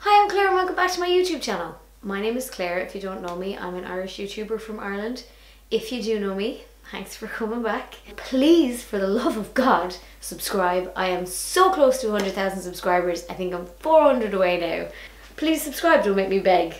Hi, I'm Claire and welcome back to my YouTube channel. My name is Claire. If you don't know me, I'm an Irish YouTuber from Ireland. If you do know me, thanks for coming back. Please, for the love of God, subscribe. I am so close to 100,000 subscribers. I think I'm 400 away now. Please subscribe, don't make me beg.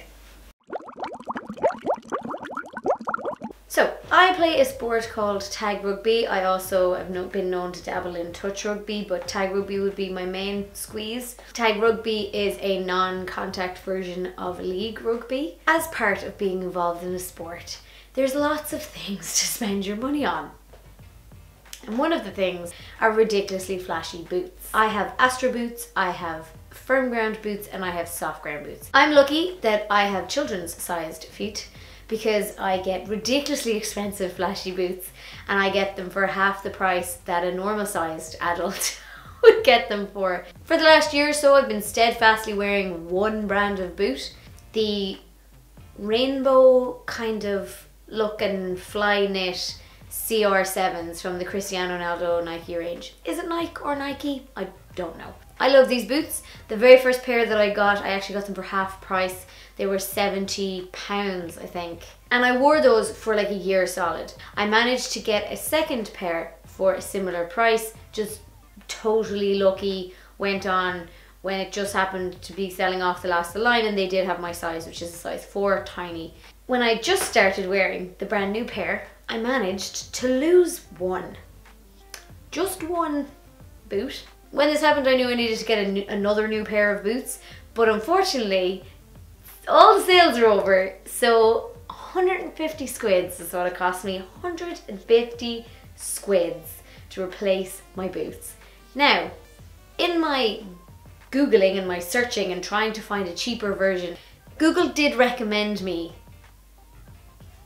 So, I play a sport called tag rugby. I also have been known to dabble in touch rugby, but tag rugby would be my main squeeze. Tag rugby is a non-contact version of league rugby. As part of being involved in a sport, there's lots of things to spend your money on. And one of the things are ridiculously flashy boots. I have Astro boots, I have firm ground boots, and I have soft ground boots. I'm lucky that I have children's sized feet, because I get ridiculously expensive flashy boots and I get them for half the price that a normal sized adult would get them for. For the last year or so I've been steadfastly wearing one brand of boot. The rainbow kind of looking fly knit CR7s from the Cristiano Ronaldo Nike range. Is it Nike or Nike? I don't know. I love these boots. The very first pair that I actually got them for half price. They were £70, I think. And I wore those for like a year solid. I managed to get a second pair for a similar price. Just totally lucky. Went on when it just happened to be selling off the last of the line, and they did have my size, which is a size 4, tiny. When I just started wearing the brand new pair, I managed to lose one. Just one boot. When this happened, I knew I needed to get another new pair of boots, but unfortunately, all the sales are over, so 150 squids is what it cost me. 150 squids to replace my boots. Now, in my Googling and my searching and trying to find a cheaper version, Google did recommend me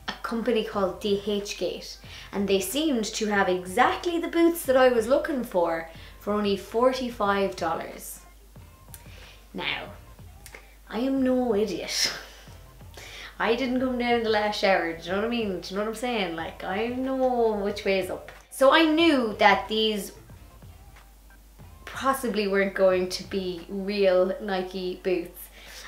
a company called DHgate, and they seemed to have exactly the boots that I was looking for only $45. Now, I am no idiot. I didn't come down in the last shower, do you know what I mean? Do you know what I'm saying? Like, I know which way is up. So I knew that these possibly weren't going to be real Nike boots.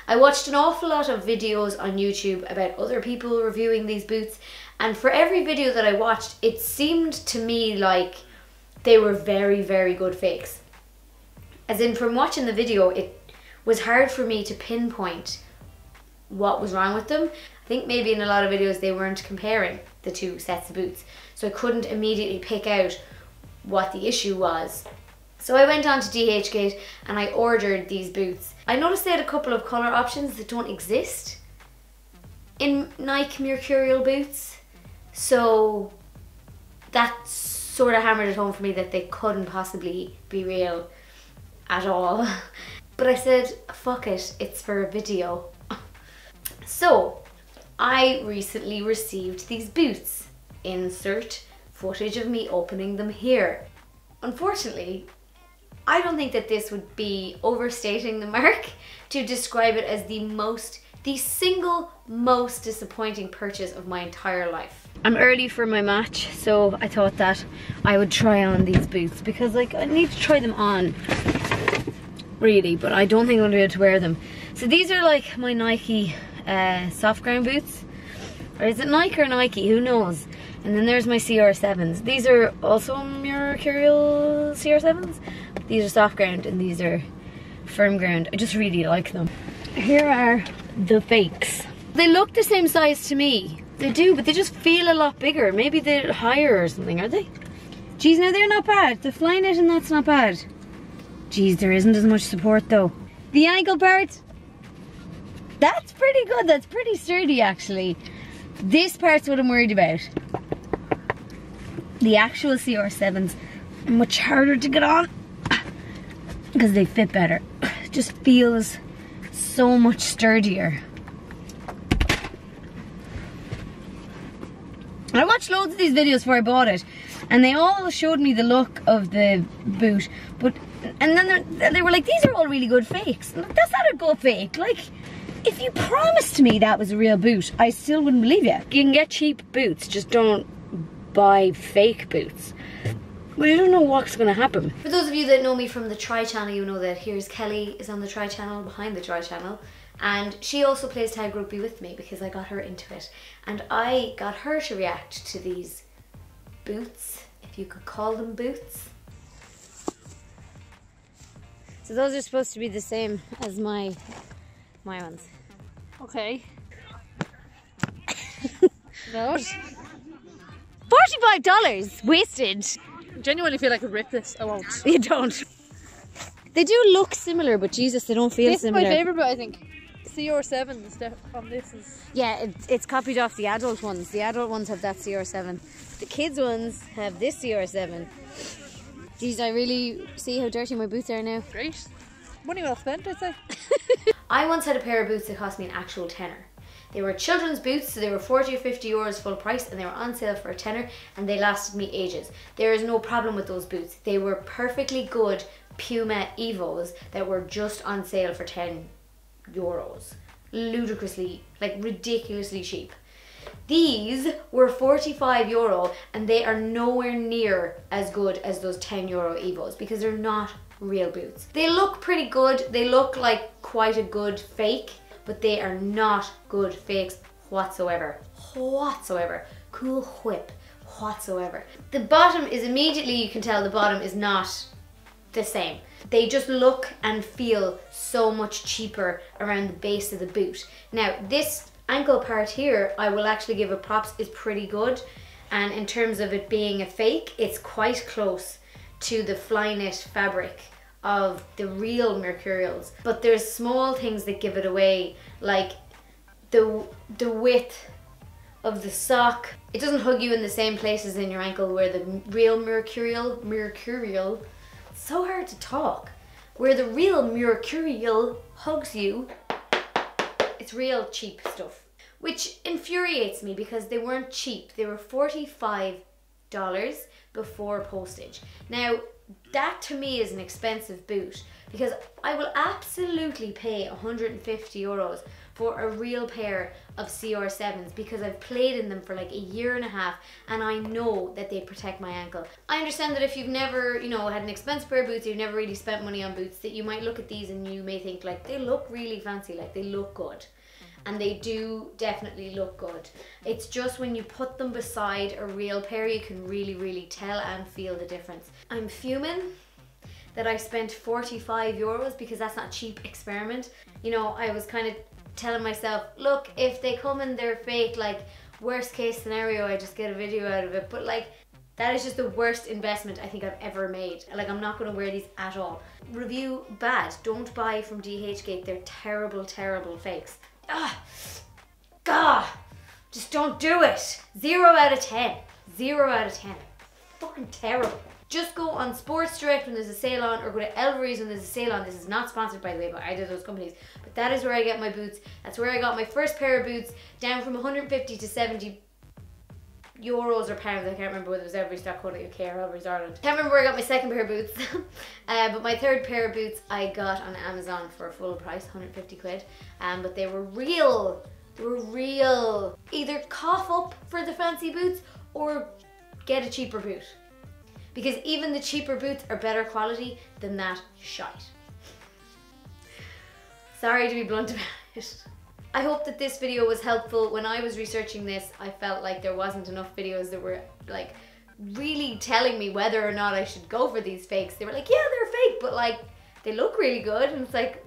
I watched an awful lot of videos on YouTube about other people reviewing these boots, and for every video that I watched, it seemed to me like they were very, very good fakes. As in, from watching the video, it was hard for me to pinpoint what was wrong with them. I think maybe in a lot of videos they weren't comparing the two sets of boots, so I couldn't immediately pick out what the issue was. So I went on to DHgate and I ordered these boots. I noticed they had a couple of colour options that don't exist in Nike Mercurial boots, so that sort of hammered it home for me that they couldn't possibly be real at all. But I said, fuck it, it's for a video. So, I recently received these boots. Insert footage of me opening them here. Unfortunately, I don't think that this would be overstating the mark to describe it as the single most disappointing purchase of my entire life. I'm early for my match, so I thought that I would try on these boots because, like, I need to try them on, really, but I don't think I'm gonna be able to wear them. So these are like my Nike soft ground boots, or is it Nike or Nike? Who knows? And then there's my CR7s. These are also Mercurial CR7s. These are soft ground and these are firm ground. I just really like them. Here are the fakes. They look the same size to me. They do, but they just feel a lot bigger. Maybe they're higher or something, are they? Geez, no, they're not bad. The fly knit and that's not bad. Geez, there isn't as much support though. The ankle part, that's pretty good. That's pretty sturdy actually. This part's what I'm worried about. The actual CR7s are much harder to get on because they fit better. It just feels so much sturdier. I watched loads of these videos before I bought it, and they all showed me the look of the boot, and then they were like, these are all really good fakes. That's not a good fake. Like, if you promised me that was a real boot, I still wouldn't believe you. You can get cheap boots, just don't buy fake boots. we don't know what's going to happen. For those of you that know me from the Try channel, you know that here's Kelly is on the Try channel, behind the Try channel. And she also plays tag rugby with me because I got her into it. And I got her to react to these boots, if you could call them boots. So those are supposed to be the same as my ones. Okay. No. $45 wasted. I genuinely feel like I could rip this. I won't. You don't. They do look similar, but Jesus, they don't feel similar. This is my favourite, but I think CR7 on this is... Yeah, it's copied off the adult ones. The adult ones have that CR7. The kids ones have this CR7. Geez, I really see how dirty my boots are now. Great. Money well spent, I'd say. I once had a pair of boots that cost me an actual tenner. They were children's boots, so they were 40 or 50 euros full price, and they were on sale for a tenner, and they lasted me ages. There is no problem with those boots. They were perfectly good Puma Evos that were just on sale for 10 euros. Ludicrously, like ridiculously cheap. These were 45 euro, and they are nowhere near as good as those 10 euro Evos because they're not real boots. They look pretty good. They look like quite a good fake, but they are not good fakes whatsoever. Cool whip whatsoever. The bottom is immediately, you can tell the bottom is not the same. They just look and feel so much cheaper around the base of the boot. Now this ankle part here, I will actually give it props, is pretty good, and in terms of it being a fake, it's quite close to the Flyknit fabric of the real Mercurials. But there's small things that give it away, like the width of the sock. It doesn't hug you in the same places in your ankle where the real Mercurial, it's so hard to talk, where the real Mercurial hugs you. It's real cheap stuff, which infuriates me because they weren't cheap. They were $45 before postage. Now, that to me is an expensive boot because I will absolutely pay 150 euros for a real pair of CR7s because I've played in them for like a year and a half and I know that they protect my ankle. I understand that if you've never, you know, had an expensive pair of boots, you've never really spent money on boots, that you might look at these and you may think like they look really fancy, like they look good. And they do definitely look good. It's just when you put them beside a real pair, you can really tell and feel the difference. I'm fuming that I spent 45 euros because that's not a cheap experiment. You know, I was kind of telling myself, look, if they come and they're fake, like worst case scenario, I just get a video out of it. But like, that is just the worst investment I think I've ever made. Like, I'm not gonna wear these at all. Review bad, don't buy from DHgate, they're terrible fakes. God, just don't do it. 0 out of 10. 0 out of 10. Fucking terrible. Just go on Sports Direct when there's a sale on, or go to Elvery's when there's a sale on. This is not sponsored, by the way, by either of those companies, but that is where I get my boots. That's where I got my first pair of boots, down from 150 to 70 euros or pounds. I can't remember whether it was Every Stock Code UK or Elvery's Ireland. Can't remember where I got my second pair of boots. But my third pair of boots I got on Amazon for full price, 150 quid. But they were real. They were real. Either cough up for the fancy boots or get a cheaper boot. Because even the cheaper boots are better quality than that shite. Sorry to be blunt about it. I hope that this video was helpful. When I was researching this, I felt like there wasn't enough videos that were like really telling me whether or not I should go for these fakes. They were like, yeah, they're fake, but like they look really good. And it's like,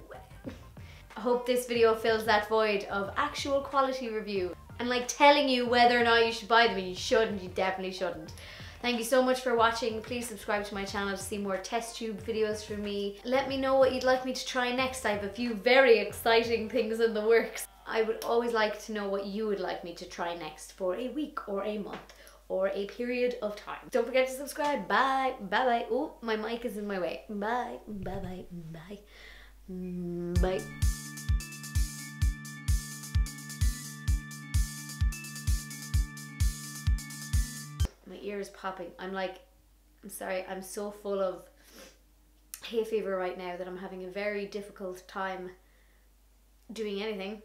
I hope this video fills that void of actual quality review and like telling you whether or not you should buy them, and you shouldn't, you definitely shouldn't. Thank you so much for watching. Please subscribe to my channel to see more test tube videos from me. Let me know what you'd like me to try next. I have a few very exciting things in the works. I would always like to know what you would like me to try next for a week or a month or a period of time. Don't forget to subscribe. Bye. Bye bye. Oh, my mic is in my way. Bye. Bye bye. Bye. Bye. My ear is popping. I'm sorry, I'm so full of hay fever right now that I'm having a very difficult time doing anything.